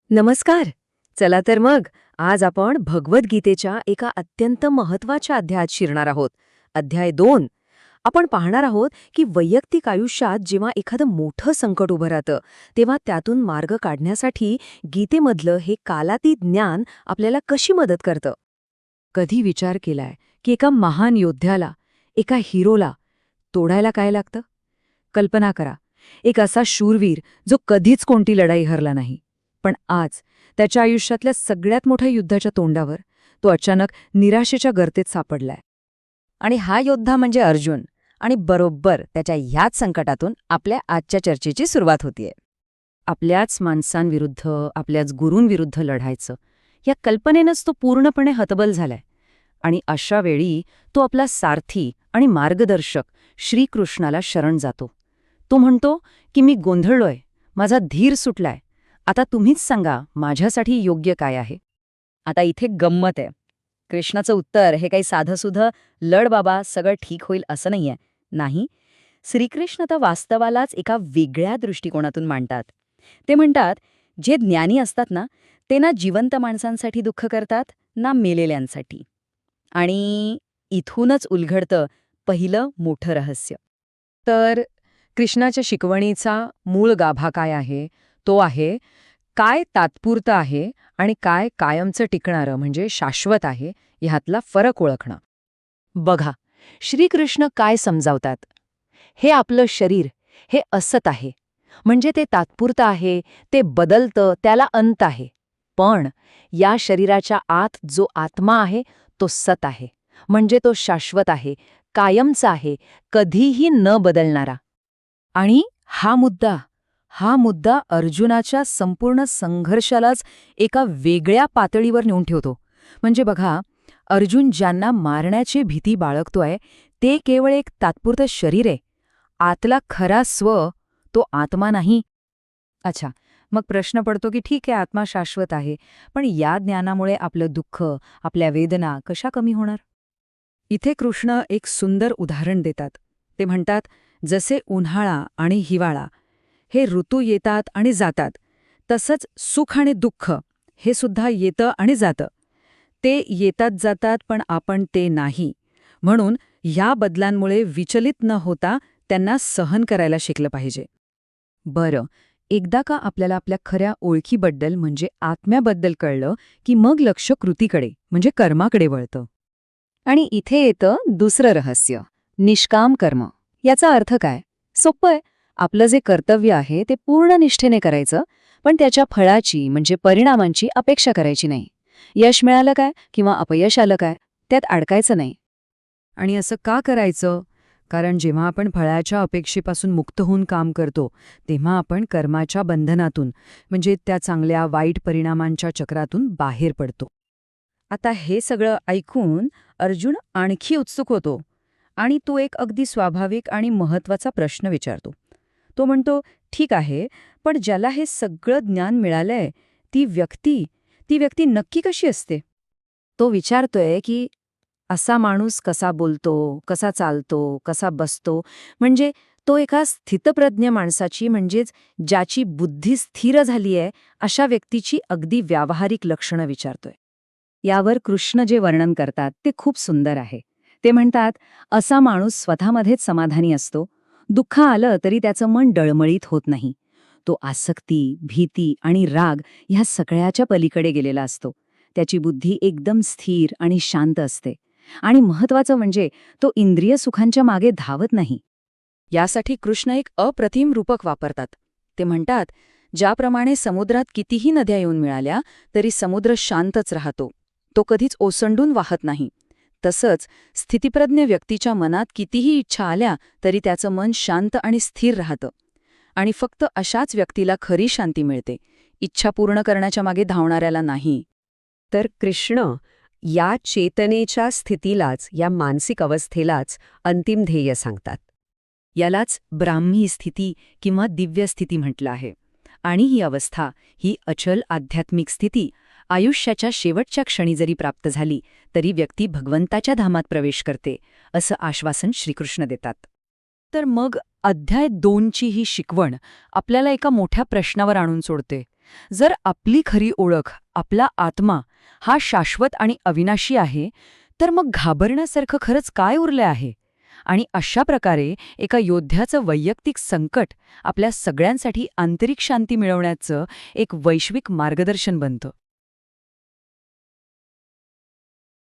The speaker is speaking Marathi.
नमस्कार. चला तर मग आज आपण भगवद्गीतेच्या एका अत्यंत महत्वाच्या अध्यायात शिरणार आहोत. अध्याय 2. आपण पाहणार आहोत की वैयक्तिक आयुष्यात जेव्हा एखादं मोठं संकट उभं राहतं तेव्हा त्यातून मार्ग काढण्यासाठी गीतेमधलं हे कालातीत ज्ञान आपल्याला कशी मदत करतं. कधी विचार केलाय की एका महान योद्ध्याला, एका हिरोला तोडायला काय लागतं? कल्पना करा, एक असा शूरवीर जो कधीच कोणती लढाई हरला नाही, पण आज त्याच्या आयुष्यातल्या सगळ्यात मोठ्या युद्धाच्या तोंडावर तो अचानक निराशेच्या गर्तेत सापडलाय. आणि हा योद्धा म्हणजे अर्जुन. आणि बरोबर त्याच्या ह्याच संकटातून आपल्या आजच्या चर्चेची सुरुवात होतीये. आपल्याच माणसांविरुद्ध, आपल्याच गुरूंविरुद्ध लढायचं, या कल्पनेनंच तो पूर्णपणे हतबल झालाय. आणि अशा वेळी तो आपला सारथी आणि मार्गदर्शक श्रीकृष्णाला शरण जातो. तो म्हणतो की मी गोंधळलोय, माझा धीर सुटलाय, आता तुम्हीच सांगा माझ्यासाठी योग्य काय आहे. आता इथे गंमत आहे. कृष्णाचं उत्तर हे काही साधंसुधं लढ बाबा सगळं ठीक होईल असं नाहीये. नाही, श्रीकृष्ण तर वास्तवालाच एका वेगळ्या दृष्टिकोनातून मांडतात. ते म्हणतात, जे ज्ञानी असतात ना, ते ना जिवंत माणसांसाठी दुःख करतात ना मेलेल्यांसाठी. आणि इथूनच उलगडतं पहिलं मोठं रहस्य. तर कृष्णाच्या शिकवणीचा मूळ गाभा काय आहे? तो आहे, काय तात्पुरतं आहे आणि काय कायमचं टिकणारं म्हणजे शाश्वत आहे, ह्यातला फरक ओळखणं. बघा, श्रीकृष्ण काय समजावतात? हे आपलं शरीर, हे असत आहे, म्हणजे ते तात्पुरतं आहे, ते बदलतं, त्याला अंत आहे. पण या शरीराच्या आत जो आत्मा आहे तो सत आहे, म्हणजे तो शाश्वत आहे, कायमचा आहे, कधीही न बदलणारा. आणि हा मुद्दा अर्जुनाच्या संपूर्ण संघर्षालाच एका वेगळ्या पातळीवर नेऊन ठेवतो. म्हणजे बघा, अर्जुन ज्यांना मारण्याची भीती बाळगतोय ते केवळ एक तात्पुरतं शरीर आहे. आतला खरा स्व तो आत्मा नाही. अच्छा, मग प्रश्न पडतो की ठीक आहे, आत्मा शाश्वत आहे, पण या ज्ञानामुळे आपलं दुःख, आपल्या वेदना कशा कमी होणार? इथे कृष्ण एक सुंदर उदाहरण देतात. ते म्हणतात, जसे उन्हाळा आणि हिवाळा हे ऋतू येतात आणि जातात, तसंच सुख आणि दुःख हे सुद्धा येतं आणि जातं. ते येतात जातात, पण आपण ते नाही. म्हणून ह्या बदलांमुळे विचलित न होता त्यांना सहन करायला शिकलं पाहिजे. बरं, एकदा का आपल्याला आपल्या खऱ्या ओळखीबद्दल म्हणजे आत्म्याबद्दल कळलं की मग लक्ष कृतीकडे म्हणजे कर्माकडे वळतं. आणि इथे येतं दुसरं रहस्य, निष्काम कर्म. याचा अर्थ काय? सोपं आहे. आपलं जे कर्तव्य आहे ते पूर्ण निष्ठेने करायचं, पण त्याच्या फळाची म्हणजे परिणामांची अपेक्षा करायची नाही. यश मिळालं काय किंवा अपयश आलं काय, त्यात अडकायचं नाही. आणि असं का करायचं? कारण जेव्हा आपण फळाच्या अपेक्षेपासून मुक्त होऊन काम करतो तेव्हा आपण कर्माच्या बंधनातून म्हणजे त्या चांगल्या वाईट परिणामांच्या चक्रातून बाहेर पडतो. आता हे सगळं ऐकून अर्जुन आणखी उत्सुक होतो आणि तो एक अगदी स्वाभाविक आणि महत्वाचा प्रश्न विचारतो. तो म्हणतो, ठीक आहे, पण ज्याला हे सगळं ज्ञान मिळालंय ती व्यक्ती नक्की कशी असते? तो विचारतोय की असा माणूस कसा बोलतो, कसा चालतो, कसा बसतो, म्हणजे तो एका स्थितप्रज्ञ माणसाची म्हणजेच ज्याची बुद्धी स्थिर झालीय अशा व्यक्तीची अगदी व्यावहारिक लक्षणं विचारतोय. यावर कृष्ण जे वर्णन करतात ते खूप सुंदर आहे. ते म्हणतात, असा माणूस स्वतःमध्येच समाधानी असतो, दुःख आलं तरी त्याचं मन डळमळीत होत नाही. तो आसक्ती, भीती आणि राग ह्या सगळ्याच्या पलीकडे गेलेला असतो. त्याची बुद्धी एकदम स्थिर आणि शांत असते. आणि महत्वाचं म्हणजे तो इंद्रिय सुखांच्या मागे धावत नाही. यासाठी कृष्ण एक अप्रतिम रूपक वापरतात. ते म्हणतात, ज्याप्रमाणे समुद्रात कितीही नद्या येऊन मिळाल्या तरी समुद्र शांतच राहतो, तो कधीच ओसंडून वाहत नाही. तसंच स्थितिप्रज्ञ व्यक्तीच्या मनात कितीही इच्छा आल्या तरी त्याचं मन शांत आणि स्थिर राहतं. आणि फक्त अशाच व्यक्तीला खरी शांती मिळते, इच्छा पूर्ण करण्याच्या मागे धावणाऱ्याला नाही. तर कृष्ण या चेतनेच्या स्थितीलाच, या मानसिक अवस्थेलाच अंतिम ध्येय सांगतात. यालाच ब्राह्मी स्थिती किंवा दिव्य स्थिती म्हटलं आहे. आणि ही अवस्था, ही अचल आध्यात्मिक स्थिती आयुष्याच्या शेवटच्या क्षणी जरी प्राप्त झाली तरी व्यक्ती भगवंताच्या धामात प्रवेश करते, असं आश्वासन श्रीकृष्ण देतात. तर मग अध्याय 2ची ही शिकवण आपल्याला एका मोठ्या प्रश्नावर आणून सोडते. जर आपली खरी ओळख, आपला आत्मा हा शाश्वत आणि अविनाशी आहे, तर मग घाबरण्यासारखं खरंच काय उरले आहे? आणि अशा प्रकारे एका योद्ध्याचं वैयक्तिक संकट आपल्या सगळ्यांसाठी आंतरिक शांती मिळवण्याचं एक वैश्विक मार्गदर्शन बनतं.